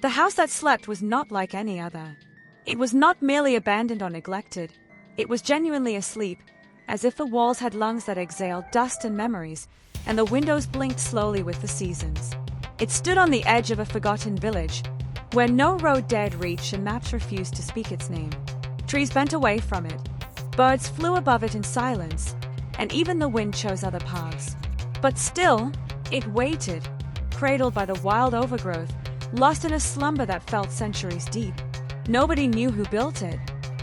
The house that slept was not like any other. It was not merely abandoned or neglected. It was genuinely asleep, as if the walls had lungs that exhaled dust and memories, and the windows blinked slowly with the seasons. It stood on the edge of a forgotten village, where no road dared reach and maps refused to speak its name. Trees bent away from it. Birds flew above it in silence, and even the wind chose other paths. But still, it waited, cradled by the wild overgrowth, lost in a slumber that felt centuries deep. Nobody knew who built it.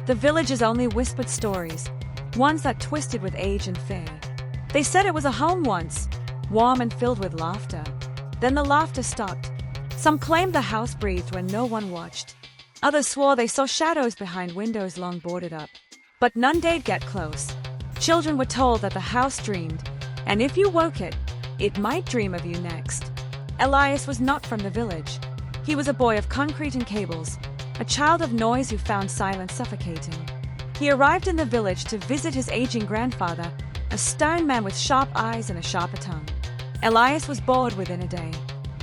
The villagers only whispered stories, ones that twisted with age and fear. They said it was a home once, warm and filled with laughter. Then the laughter stopped. Some claimed the house breathed when no one watched. Others swore they saw shadows behind windows long boarded up. But none dared get close. Children were told that the house dreamed, and if you woke it, it might dream of you next. Elias was not from the village. He was a boy of concrete and cables, a child of noise who found silence suffocating. He arrived in the village to visit his aging grandfather, a stern man with sharp eyes and a sharper tongue. Elias was bored within a day.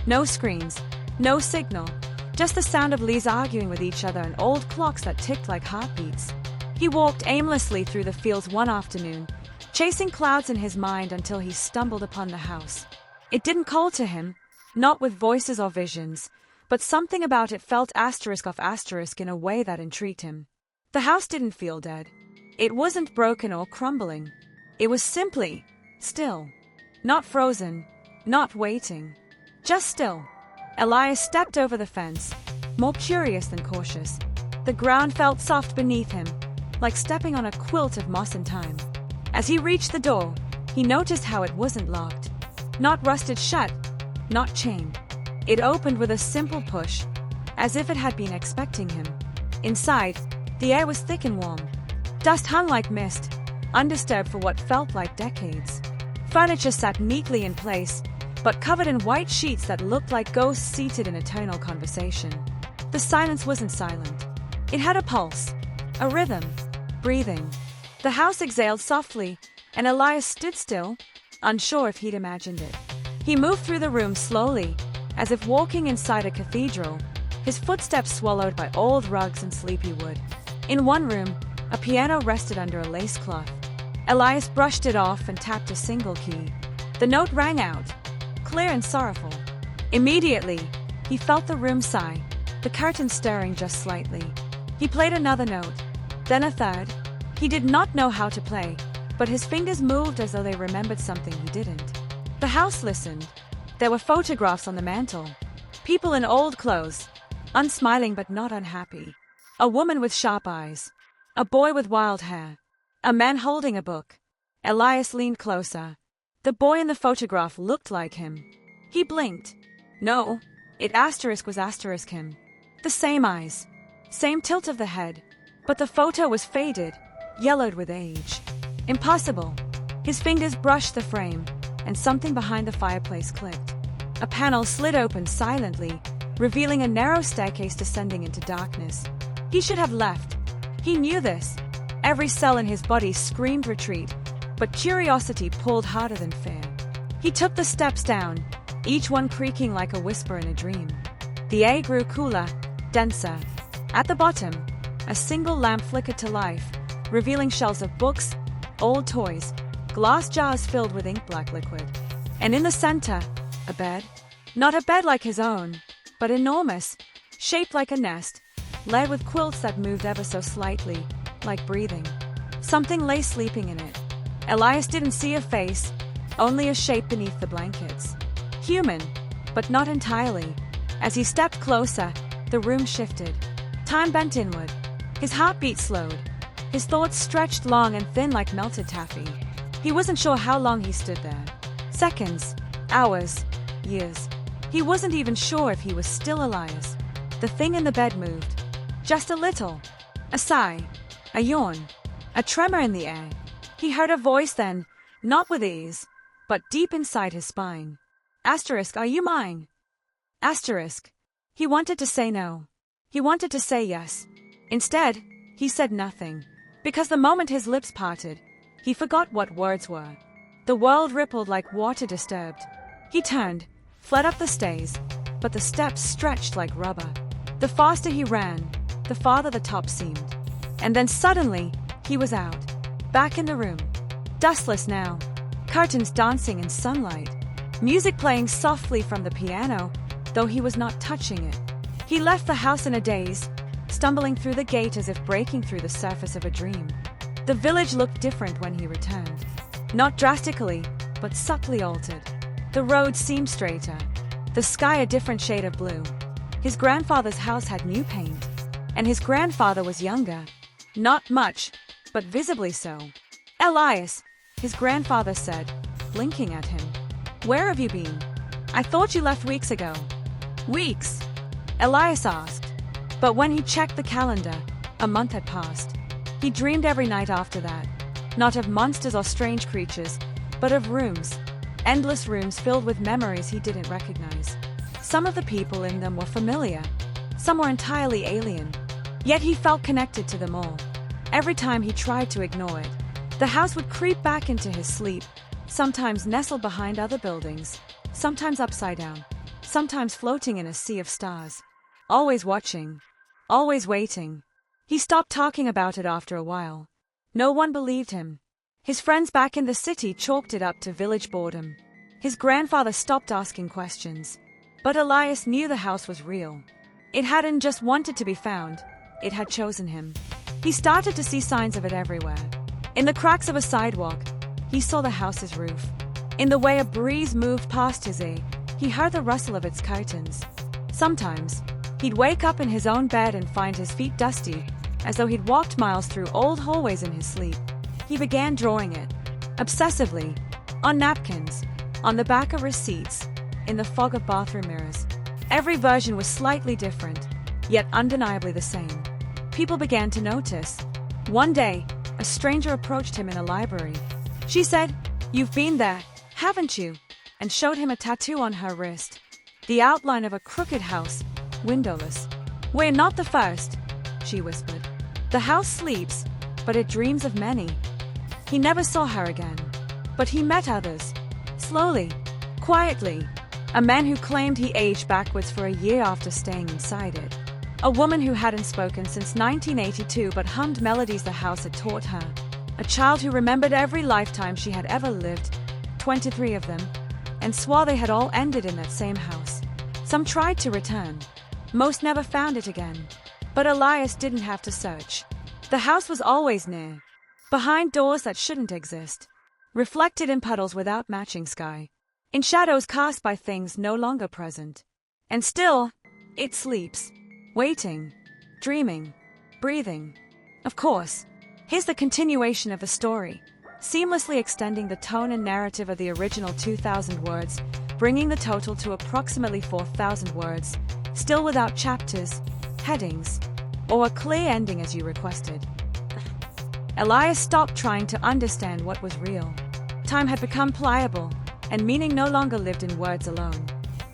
No screens, no signal, just the sound of Lees arguing with each other and old clocks that ticked like heartbeats. He walked aimlessly through the fields one afternoon, chasing clouds in his mind until he stumbled upon the house. It didn't call to him, not with voices or visions, but something about it felt asterisk off asterisk in a way that intrigued him. The house didn't feel dead. It wasn't broken or crumbling. It was simply still. Not frozen, not waiting. Just still. Elias stepped over the fence, more curious than cautious. The ground felt soft beneath him, like stepping on a quilt of moss and time. As he reached the door, he noticed how it wasn't locked. Not rusted shut, not chained. It opened with a simple push, as if it had been expecting him. Inside, the air was thick and warm. Dust hung like mist, undisturbed for what felt like decades. Furniture sat neatly in place, but covered in white sheets that looked like ghosts seated in eternal conversation. The silence wasn't silent. It had a pulse, a rhythm, breathing. The house exhaled softly, and Elias stood still, unsure if he'd imagined it. He moved through the room slowly, as if walking inside a cathedral, his footsteps swallowed by old rugs and sleepy wood. In one room, a piano rested under a lace cloth. Elias brushed it off and tapped a single key. The note rang out, clear and sorrowful. Immediately, he felt the room sigh, the curtain stirring just slightly. He played another note, then a third. He did not know how to play, but his fingers moved as though they remembered something he didn't. The house listened. There were photographs on the mantel. People in old clothes, unsmiling but not unhappy. A woman with sharp eyes. A boy with wild hair. A man holding a book. Elias leaned closer. The boy in the photograph looked like him. He blinked. No, it was asterisk him. The same eyes. Same tilt of the head. But the photo was faded, yellowed with age. Impossible. His fingers brushed the frame, and something behind the fireplace clicked. A panel slid open silently, revealing a narrow staircase descending into darkness. He should have left. He knew this. Every cell in his body screamed retreat, but curiosity pulled harder than fear. He took the steps down, each one creaking like a whisper in a dream. The air grew cooler, denser. At the bottom, a single lamp flickered to life, revealing shelves of books, old toys, glass jars filled with ink-black liquid. And in the center, a bed. Not a bed like his own, but enormous, shaped like a nest, laid with quilts that moved ever so slightly, like breathing. Something lay sleeping in it. Elias didn't see a face, only a shape beneath the blankets. Human, but not entirely. As he stepped closer, the room shifted. Time bent inward. His heartbeat slowed. His thoughts stretched long and thin like melted taffy. He wasn't sure how long he stood there. Seconds, hours, years. He wasn't even sure if he was still Elias. The thing in the bed moved. Just a little. A sigh. A yawn. A tremor in the air. He heard a voice then, not with ease, but deep inside his spine. Asterisk, are you mine? Asterisk. He wanted to say no. He wanted to say yes. Instead, he said nothing, because the moment his lips parted, he forgot what words were. The world rippled like water disturbed. He turned, fled up the stairs, but the steps stretched like rubber. The faster he ran, the farther the top seemed. And then suddenly, he was out. Back in the room. Dustless now. Curtains dancing in sunlight. Music playing softly from the piano, though he was not touching it. He left the house in a daze, stumbling through the gate as if breaking through the surface of a dream. The village looked different when he returned. Not drastically, but subtly altered. The road seemed straighter. The sky a different shade of blue. His grandfather's house had new paint. And his grandfather was younger. Not much, but visibly so. "Elias," his grandfather said, blinking at him. "Where have you been? I thought you left weeks ago." "Weeks?" Elias asked. But when he checked the calendar, a month had passed. He dreamed every night after that. Not of monsters or strange creatures, but of rooms. Endless rooms filled with memories he didn't recognize. Some of the people in them were familiar. Some were entirely alien. Yet he felt connected to them all. Every time he tried to ignore it, the house would creep back into his sleep, sometimes nestled behind other buildings, sometimes upside down, sometimes floating in a sea of stars. Always watching. Always waiting. He stopped talking about it after a while. No one believed him. His friends back in the city chalked it up to village boredom. His grandfather stopped asking questions. But Elias knew the house was real. It hadn't just wanted to be found, it had chosen him. He started to see signs of it everywhere. In the cracks of a sidewalk, he saw the house's roof. In the way a breeze moved past his ear, he heard the rustle of its curtains. Sometimes, he'd wake up in his own bed and find his feet dusty, as though he'd walked miles through old hallways in his sleep. He began drawing it, obsessively, on napkins, on the back of receipts, in the fog of bathroom mirrors. Every version was slightly different, yet undeniably the same. People began to notice. One day, a stranger approached him in a library. She said, "You've been there, haven't you?" and showed him a tattoo on her wrist. The outline of a crooked house, windowless. "We're not the first," she whispered. "The house sleeps, but it dreams of many." He never saw her again. But he met others. Slowly, quietly. A man who claimed he aged backwards for a year after staying inside it. A woman who hadn't spoken since 1982 but hummed melodies the house had taught her. A child who remembered every lifetime she had ever lived, 23 of them, and swore they had all ended in that same house. Some tried to return. Most never found it again. But Elias didn't have to search. The house was always near. Behind doors that shouldn't exist. Reflected in puddles without matching sky. In shadows cast by things no longer present. And still, it sleeps. Waiting. Dreaming. Breathing. Of course, here's the continuation of the story, seamlessly extending the tone and narrative of the original 2,000 words, bringing the total to approximately 4,000 words, still without chapters, headings, or a clear ending as you requested. Elias stopped trying to understand what was real. Time had become pliable, and meaning no longer lived in words alone.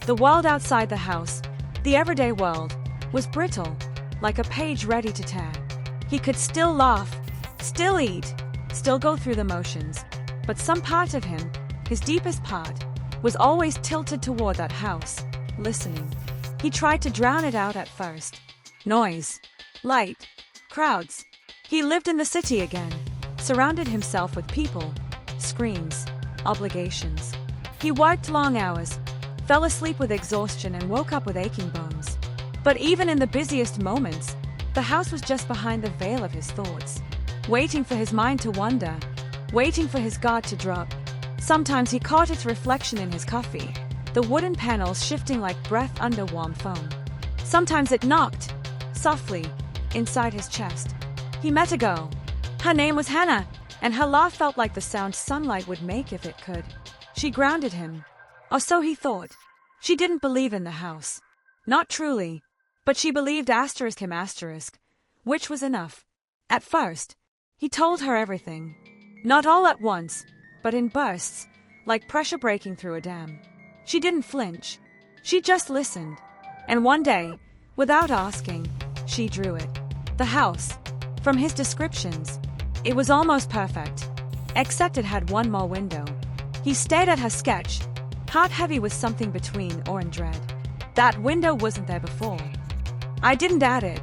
The world outside the house, the everyday world, was brittle, like a page ready to tear. He could still laugh, still eat, still go through the motions, but some part of him, his deepest part, was always tilted toward that house, listening. He tried to drown it out at first. Noise, light, crowds. He lived in the city again, surrounded himself with people, screens, obligations. He worked long hours, fell asleep with exhaustion and woke up with aching bones. But even in the busiest moments, the house was just behind the veil of his thoughts, waiting for his mind to wander, waiting for his guard to drop. Sometimes he caught its reflection in his coffee, the wooden panels shifting like breath under warm foam. Sometimes it knocked, softly, inside his chest. He met a girl. Her name was Hannah, and her laugh felt like the sound sunlight would make if it could. She grounded him. Or so he thought. She didn't believe in the house. Not truly. But she believed *him*, which was enough. At first, he told her everything. Not all at once, but in bursts, like pressure breaking through a dam. She didn't flinch. She just listened. And one day, without asking, she drew it. The house. From his descriptions, it was almost perfect. Except it had one more window. He stared at her sketch, heart heavy with something between awe and dread. That window wasn't there before. I didn't add it,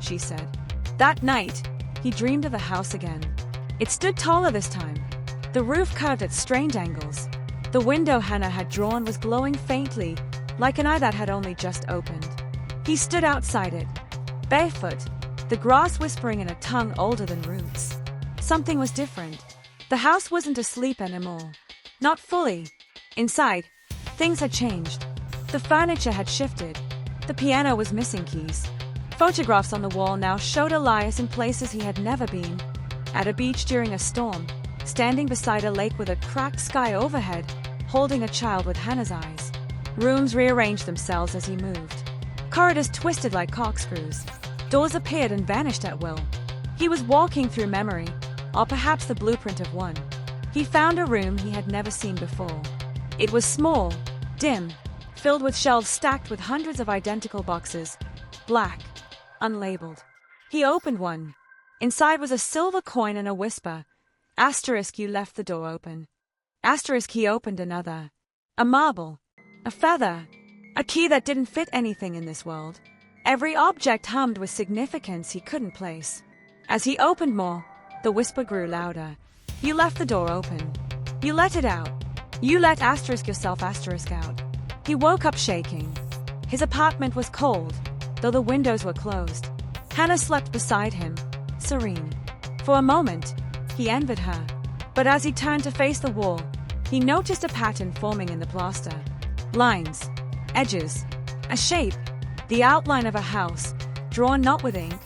she said. That night, he dreamed of the house again. It stood taller this time. The roof curved at strange angles. The window Hannah had drawn was glowing faintly, like an eye that had only just opened. He stood outside it, barefoot, the grass whispering in a tongue older than roots. Something was different. The house wasn't asleep anymore. Not fully. Inside, things had changed. The furniture had shifted. The piano was missing keys. Photographs on the wall now showed Elias in places he had never been. At a beach during a storm, standing beside a lake with a cracked sky overhead, holding a child with Hannah's eyes. Rooms rearranged themselves as he moved. Corridors twisted like corkscrews. Doors appeared and vanished at will. He was walking through memory, or perhaps the blueprint of one. He found a room he had never seen before. It was small, dim, filled with shelves stacked with hundreds of identical boxes, black, unlabeled. He opened one. Inside was a silver coin and a whisper. Asterisk, you left the door open. Asterisk, he opened another. A marble. A feather. A key that didn't fit anything in this world. Every object hummed with significance he couldn't place. As he opened more, the whisper grew louder. You left the door open. You let it out. You let asterisk yourself asterisk out. He woke up shaking. His apartment was cold, though the windows were closed. Hannah slept beside him, serene. For a moment, he envied her. But as he turned to face the wall, he noticed a pattern forming in the plaster. Lines, edges, a shape, the outline of a house, drawn not with ink,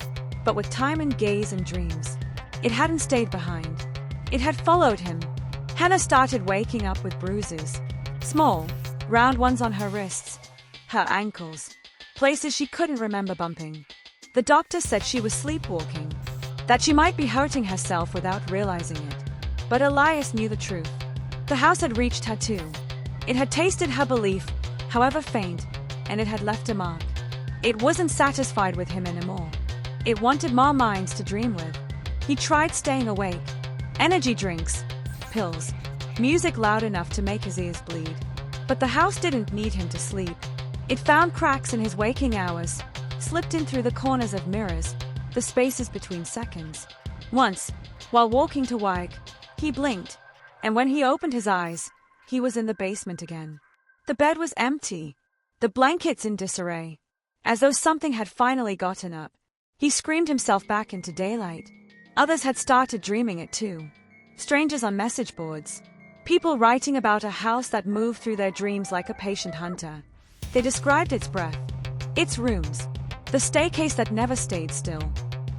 but with time and gaze and dreams. It hadn't stayed behind. It had followed him. Hannah started waking up with bruises. Small, round ones on her wrists, her ankles, places she couldn't remember bumping. The doctor said she was sleepwalking, that she might be hurting herself without realizing it. But Elias knew the truth. The house had reached her too. It had tasted her belief, however faint, and it had left a mark. It wasn't satisfied with him anymore. It wanted more minds to dream with. He tried staying awake. Energy drinks, pills, music loud enough to make his ears bleed. But the house didn't need him to sleep. It found cracks in his waking hours, slipped in through the corners of mirrors, the spaces between seconds. Once, while walking to work, he blinked, and when he opened his eyes, he was in the basement again. The bed was empty, the blankets in disarray, as though something had finally gotten up. He screamed himself back into daylight. Others had started dreaming it too. Strangers on message boards. People writing about a house that moved through their dreams like a patient hunter. They described its breath, its rooms, the staircase that never stayed still.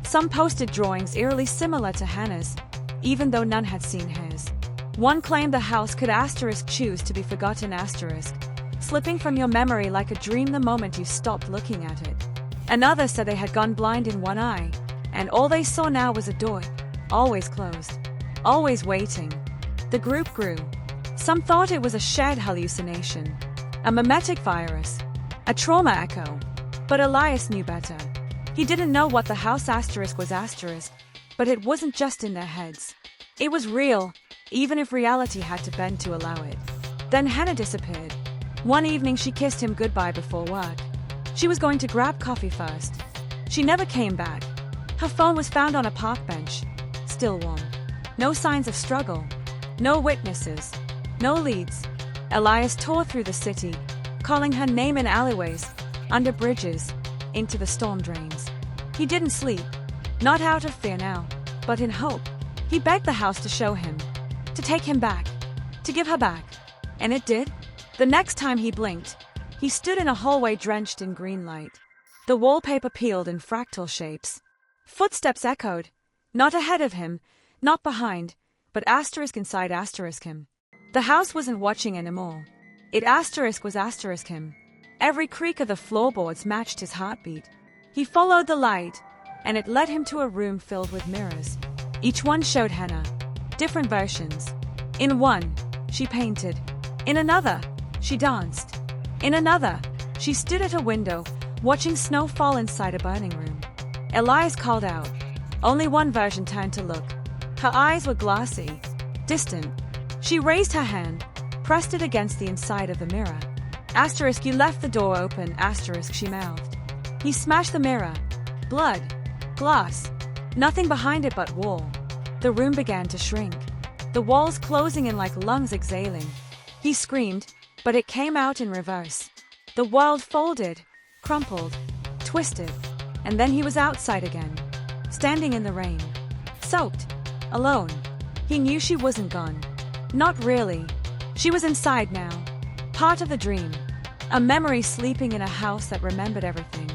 Some posted drawings eerily similar to Hannah's, even though none had seen his. One claimed the house could asterisk choose to be forgotten asterisk, slipping from your memory like a dream the moment you stopped looking at it. Another said they had gone blind in one eye, and all they saw now was a door, always closed, always waiting. The group grew. Some thought it was a shared hallucination, a mimetic virus, a trauma echo. But Elias knew better. He didn't know what the house asterisk was asterisk, but it wasn't just in their heads. It was real, even if reality had to bend to allow it. Then Hannah disappeared. One evening she kissed him goodbye before work. She was going to grab coffee first. She never came back. Her phone was found on a park bench, still warm. No signs of struggle. No witnesses. No leads. Elias tore through the city, calling her name in alleyways, under bridges, into the storm drains. He didn't sleep, not out of fear now, but in hope. He begged the house to show him, to take him back, to give her back. And it did. The next time he blinked, he stood in a hallway drenched in green light. The wallpaper peeled in fractal shapes. Footsteps echoed, not ahead of him, not behind, but asterisk inside asterisk him. The house wasn't watching anymore. It asterisk was asterisk him. Every creak of the floorboards matched his heartbeat. He followed the light, and it led him to a room filled with mirrors. Each one showed Hannah different versions. In one, she painted. In another, she danced. In another, she stood at a window, watching snow fall inside a burning room. Elias called out. Only one version turned to look. Her eyes were glassy, distant. She raised her hand, pressed it against the inside of the mirror. Asterisk, you left the door open, asterisk, she mouthed. He smashed the mirror. Blood. Glass. Nothing behind it but wall. The room began to shrink. The walls closing in like lungs exhaling. He screamed, but it came out in reverse. The world folded, crumpled, twisted, and then he was outside again, standing in the rain. Soaked. Alone. He knew she wasn't gone. Not really. She was inside now. Part of the dream. A memory sleeping in a house that remembered everything.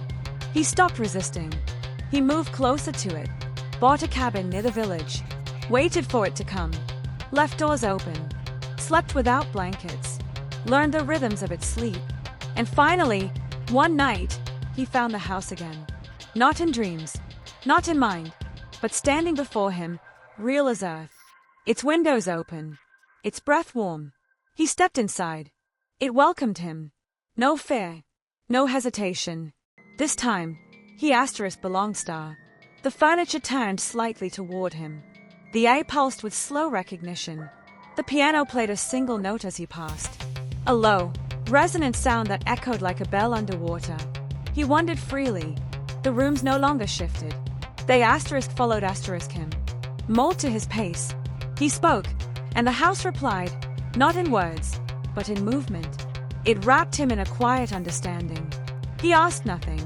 He stopped resisting. He moved closer to it. Bought a cabin near the village. Waited for it to come. Left doors open. Slept without blankets. Learned the rhythms of its sleep. And finally, one night, he found the house again. Not in dreams. Not in mind. But standing before him, real as earth. Its windows open. Its breath warm. He stepped inside. It welcomed him. No fear. No hesitation. This time, he belonged star. The furniture turned slightly toward him. The air pulsed with slow recognition. The piano played a single note as he passed. A low, resonant sound that echoed like a bell underwater. He wandered freely. The rooms no longer shifted. They followed him. Mold to his pace. He spoke, and the house replied, not in words, but in movement. It wrapped him in a quiet understanding. He asked nothing.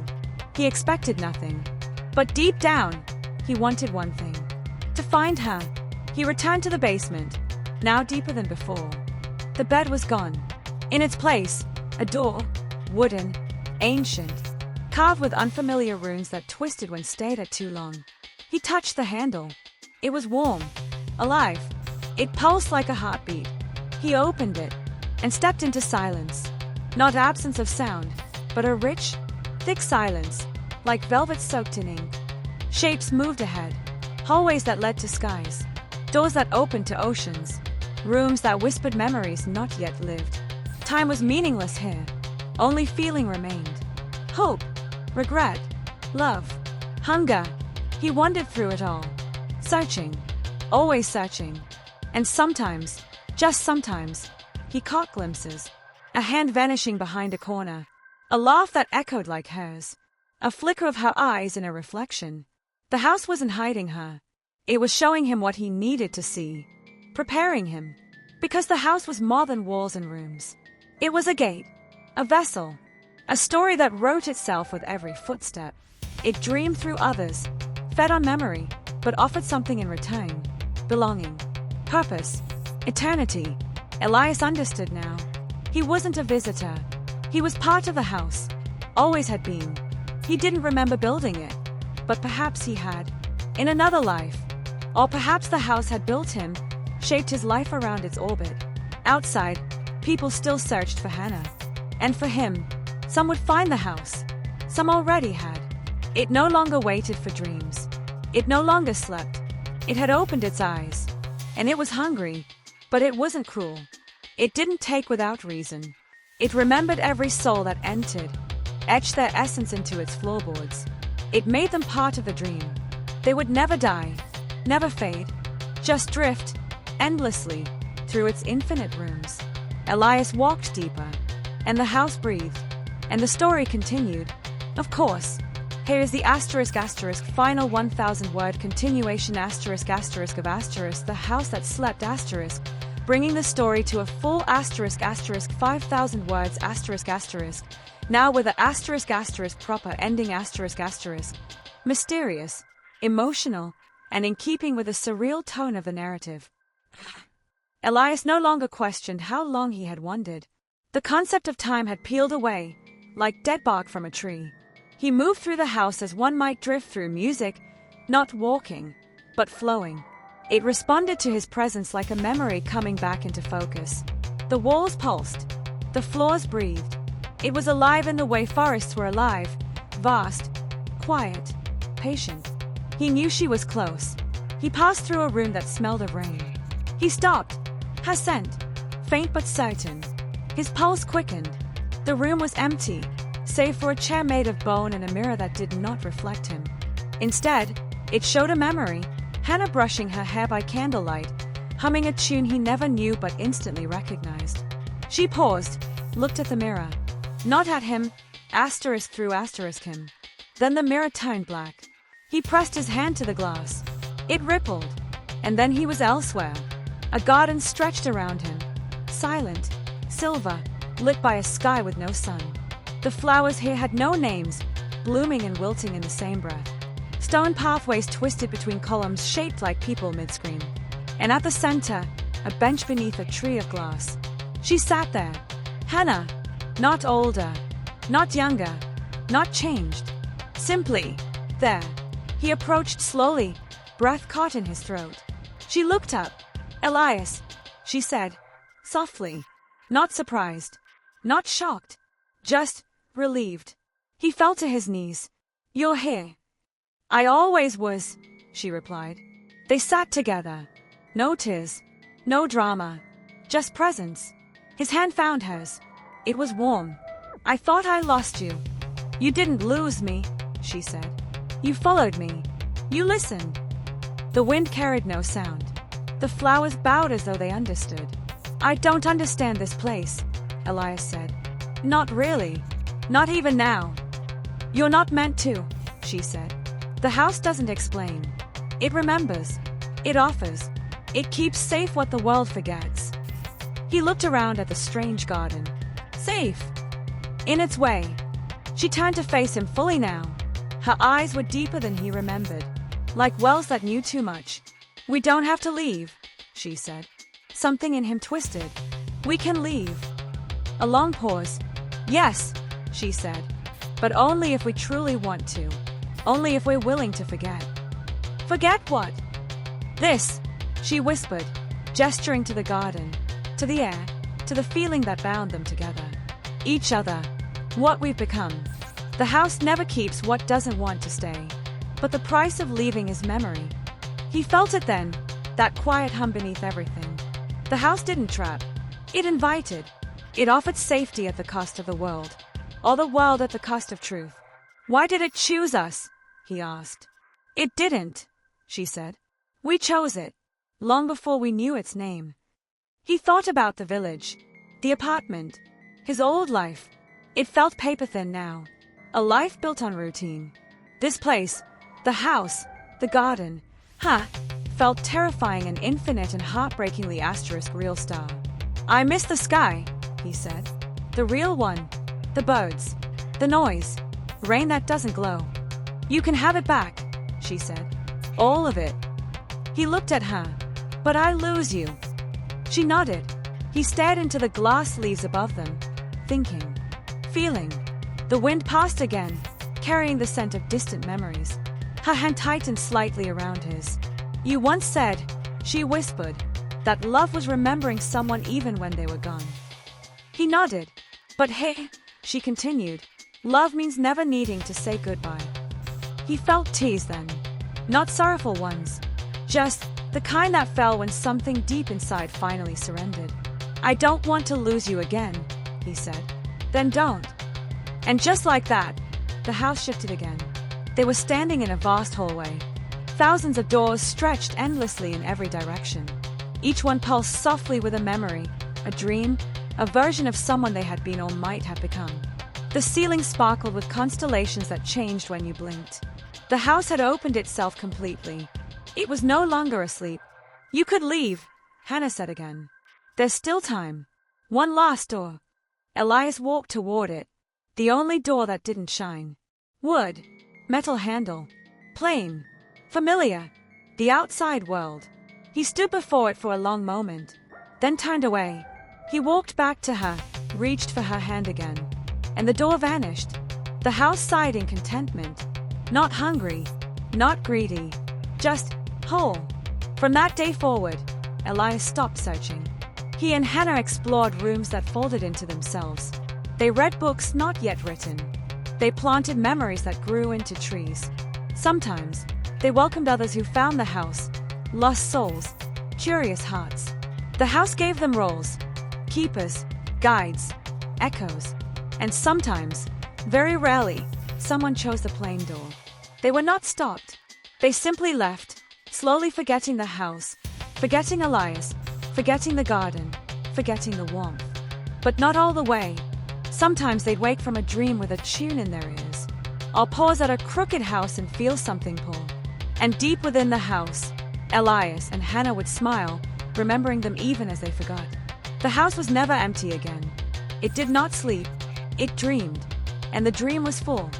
He expected nothing. But deep down, he wanted one thing. To find her. He returned to the basement, now deeper than before. The bed was gone. In its place, a door, wooden, ancient, carved with unfamiliar runes that twisted when stayed at too long. He touched the handle. It was warm, alive. It pulsed like a heartbeat. He opened it and stepped into silence. Not absence of sound, but a rich, thick silence, like velvet soaked in ink. Shapes moved ahead. Hallways that led to skies. Doors that opened to oceans. Rooms that whispered memories not yet lived. Time was meaningless here. Only feeling remained. Hope, regret, love, hunger. He wandered through it all. Searching. Always searching. And sometimes, just sometimes, he caught glimpses. A hand vanishing behind a corner. A laugh that echoed like hers. A flicker of her eyes in a reflection. The house wasn't hiding her. It was showing him what he needed to see. Preparing him. Because the house was more than walls and rooms. It was a gate. A vessel. A story that wrote itself with every footstep. It dreamed through others. Fed on memory, but offered something in return. Belonging. Purpose. Eternity. Elias understood now. He wasn't a visitor. He was part of the house. Always had been. He didn't remember building it. But perhaps he had. In another life. Or perhaps the house had built him, shaped his life around its orbit. Outside, people still searched for Hannah. And for him, some would find the house. Some already had. It no longer waited for dreams. It no longer slept. It had opened its eyes. And it was hungry. But it wasn't cruel. It didn't take without reason. It remembered every soul that entered, etched their essence into its floorboards. It made them part of the dream. They would never die, never fade, just drift, endlessly, through its infinite rooms. Elias walked deeper, and the house breathed, and the story continued. Of course. Here is the final 1,000-word continuation of the house that slept bringing the story to a full 5,000 words now with a proper ending mysterious, emotional, and in keeping with the surreal tone of the narrative. Elias no longer questioned how long he had wandered. The concept of time had peeled away, like dead bark from a tree. He moved through the house as one might drift through music, not walking, but flowing. It responded to his presence like a memory coming back into focus. The walls pulsed. The floors breathed. It was alive in the way forests were alive, vast, quiet, patient. He knew she was close. He passed through a room that smelled of rain. He stopped. Her scent, faint but certain. His pulse quickened. The room was empty, save for a chair made of bone and a mirror that did not reflect him. Instead, it showed a memory, Hannah brushing her hair by candlelight, humming a tune he never knew but instantly recognized. She paused, looked at the mirror. Not at him, *through him. Then the mirror turned black. He pressed his hand to the glass. It rippled. And then he was elsewhere. A garden stretched around him. Silent, silver, lit by a sky with no sun. The flowers here had no names, blooming and wilting in the same breath. Stone pathways twisted between columns shaped like people mid-screen. And at the center, a bench beneath a tree of glass. She sat there. Hannah. Not older. Not younger. Not changed. Simply, there. He approached slowly, breath caught in his throat. She looked up. Elias, she said, softly. Not surprised. Not shocked. Just relieved. He fell to his knees. You're here. I always was, she replied. They sat together. No tears. No drama. Just presence. His hand found hers. It was warm. I thought I lost you. You didn't lose me, she said. You followed me. You listened. The wind carried no sound. The flowers bowed as though they understood. I don't understand this place, Elias said. Not really. Not even now. You're not meant to, she said. The house doesn't explain. It remembers. It offers. It keeps safe what the world forgets. He looked around at the strange garden. Safe. In its way. She turned to face him fully now. Her eyes were deeper than he remembered, like wells that knew too much. We don't have to leave, she said. Something in him twisted. We can leave. A long pause. Yes, she said. But only if we truly want to. Only if we're willing to forget. Forget what? This, she whispered, gesturing to the garden, to the air, to the feeling that bound them together. Each other. What we've become. The house never keeps what doesn't want to stay. But the price of leaving is memory. He felt it then, that quiet hum beneath everything. The house didn't trap. It invited. It offered safety at the cost of the world. Or the world at the cost of truth. Why did it choose us? He asked. It didn't, she said. We chose it. Long before we knew its name. He thought about the village. The apartment. His old life. It felt paper-thin now. A life built on routine. This place, the house, the garden, felt terrifying and infinite and heartbreakingly asterisk real star. I miss the sky, he said. The real one. The birds. The noise. Rain that doesn't glow. You can have it back, she said. All of it. He looked at her. But I lose you. She nodded. He stared into the glass leaves above them, thinking, feeling. The wind passed again, carrying the scent of distant memories. Her hand tightened slightly around his. You once said, she whispered, that love was remembering someone even when they were gone. He nodded. But hey, she continued, love means never needing to say goodbye. He felt tears then. Not sorrowful ones. Just the kind that fell when something deep inside finally surrendered. I don't want to lose you again, he said. Then don't. And just like that, the house shifted again. They were standing in a vast hallway. Thousands of doors stretched endlessly in every direction. Each one pulsed softly with a memory, a dream, a version of someone they had been or might have become. The ceiling sparkled with constellations that changed when you blinked. The house had opened itself completely. It was no longer asleep. You could leave, Hannah said again. There's still time. One last door. Elias walked toward it. The only door that didn't shine. Wood. Metal handle. Plain. Familiar. The outside world. He stood before it for a long moment, then turned away. He walked back to her, reached for her hand again. And the door vanished. The house sighed in contentment. Not hungry. Not greedy. Just whole. From that day forward, Elias stopped searching. He and Hannah explored rooms that folded into themselves. They read books not yet written. They planted memories that grew into trees. Sometimes, they welcomed others who found the house, lost souls, curious hearts. The house gave them roles, keepers, guides, echoes, and sometimes, very rarely, someone chose the plain door. They were not stopped. They simply left, slowly forgetting the house, forgetting Elias, forgetting the garden, forgetting the warmth. But not all the way. Sometimes they'd wake from a dream with a tune in their ears. I'll pause at a crooked house and feel something pull. And deep within the house, Elias and Hannah would smile, remembering them even as they forgot. The house was never empty again. It did not sleep, it dreamed, and the dream was full.